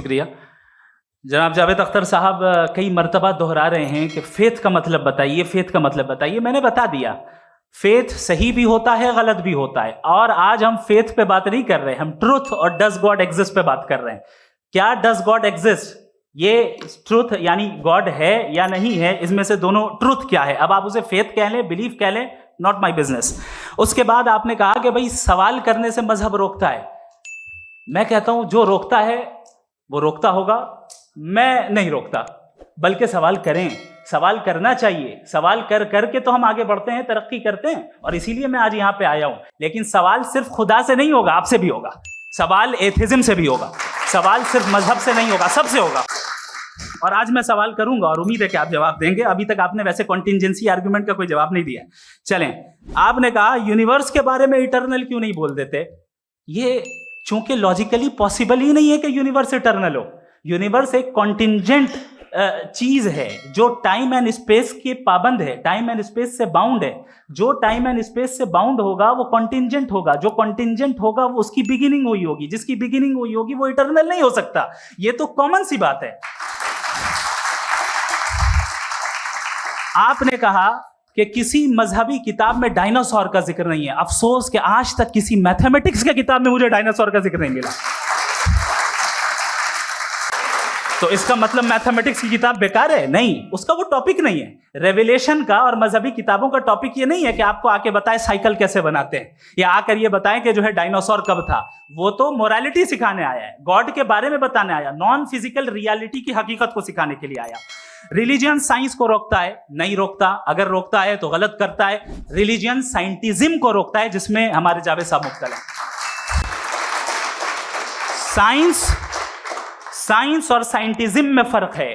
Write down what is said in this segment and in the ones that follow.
शुक्रिया। जनाब जावेद अख्तर साहब कई मर्तबा दोहरा रहे हैं कि फेथ का मतलब बताइए, फेथ का मतलब बताइए। मैंने बता दिया, फेथ सही भी होता है, गलत भी होता है। और आज हम फेथ पे बात नहीं कर रहे, हम ट्रुथ और डज गॉड एग्जिस्ट पे बात कर रहे हैं। क्या डज गॉड एग्जिस्ट, ये ट्रुथ यानी गॉड है या नहीं है, इसमें से दोनों ट्रुथ क्या है। अब आप उसे फेथ कह लें, बिलीफ कह लें, नॉट माई बिजनेस। उसके बाद आपने कहा कि भाई सवाल करने से मजहब रोकता है। मैं कहता हूं जो रोकता है वो रोकता होगा, मैं नहीं रोकता। बल्कि सवाल करें, सवाल करना चाहिए। सवाल कर करके तो हम आगे बढ़ते हैं, तरक्की करते हैं, और इसीलिए मैं आज यहां पे आया हूं। लेकिन सवाल सिर्फ खुदा से नहीं होगा, आपसे भी होगा। सवाल एथिज्म से भी होगा, सवाल सिर्फ मजहब से नहीं होगा, सबसे होगा। और आज मैं सवाल करूंगा और उम्मीद है कि आप जवाब देंगे। अभी तक आपने वैसे कॉन्टिंजेंसी आर्गुमेंट का कोई जवाब नहीं दिया। चलें, आपने कहा यूनिवर्स के बारे में इटर्नल क्यों नहीं बोल देते। ये चूंकि लॉजिकली पॉसिबल ही नहीं है कि यूनिवर्स इटर्नल हो। यूनिवर्स एक कॉन्टिंजेंट चीज है जो टाइम एंड स्पेस के पाबंद है, टाइम एंड स्पेस से बाउंड है। जो टाइम एंड स्पेस से बाउंड होगा वो कॉन्टिंजेंट होगा, जो कॉन्टिंजेंट होगा वो उसकी बिगिनिंग हुई होगी, जिसकी बिगिनिंग हुई होगी वो इटर्नल नहीं हो सकता। ये तो कॉमन सी बात है। आपने कहा कि किसी मजहबी किताब में डायनासोर का जिक्र नहीं है। अफसोस कि आज तक किसी मैथमेटिक्स की किताब में मुझे डायनासोर का जिक्र नहीं मिला। तो इसका मतलब मैथमेटिक्स की किताब बेकार है? नहीं, उसका वो टॉपिक नहीं है। रेवलेशन का और मजहबी किताबों का टॉपिक ये नहीं है कि आपको आके बताए साइकिल कैसे बनाते हैं, या आकर ये बताएं कि जो है डायनासोर कब था। वो तो मोरालिटी सिखाने आया है, गॉड के बारे में बताने आया, नॉन फिजिकल रियलिटी की हकीकत को सिखाने के लिए आया। रिलीजियन साइंस को रोकता है? नहीं रोकता। अगर रोकता है तो गलत करता है। रिलीजियन साइंटिज्म को रोकता है, जिसमें हमारे जावेद साहब मुख्तल हैं। साइंस और साइंटिज्म में फर्क है।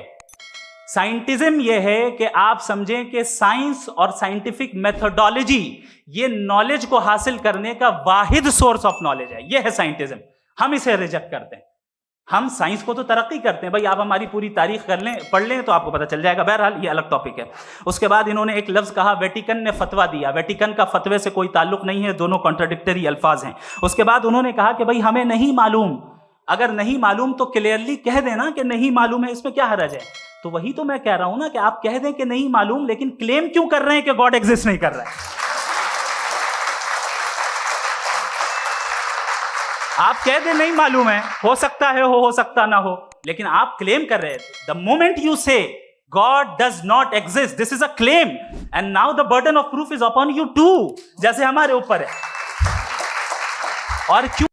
साइंटिज्म यह है कि आप समझें कि साइंस और साइंटिफिक मेथोडोलॉजी ये नॉलेज को हासिल करने का वाहिद सोर्स ऑफ नॉलेज है। यह है साइंटिज्म। हम इसे रिजेक्ट करते हैं। हम साइंस को तो तरक्की करते हैं। भाई आप हमारी पूरी तारीख कर लें, पढ़ लें तो आपको पता चल जाएगा। बहरहाल ये अलग टॉपिक है। उसके बाद इन्होंने एक लफ्ज कहा, वेटिकन ने फतवा दिया। वेटिकन का फतवे से कोई ताल्लुक नहीं है, दोनों कॉन्ट्राडिक्टरी अल्फाज हैं। उसके बाद उन्होंने कहा कि भाई हमें नहीं मालूम। अगर नहीं मालूम तो क्लियरली कह देना कि नहीं मालूम है, इसमें क्या हर्ज है। तो वही तो मैं कह रहा हूं ना कि आप कह दें कि नहीं मालूम, लेकिन क्लेम क्यों कर रहे हैं कि गॉड एग्जिस्ट नहीं कर रहा है। आप कह दें नहीं मालूम है, हो सकता है हो सकता ना हो, लेकिन आप क्लेम कर रहे हैं। The moment you say God does not exist, this is a claim, and now the burden of proof is upon you too, जैसे हमारे ऊपर है। और क्यों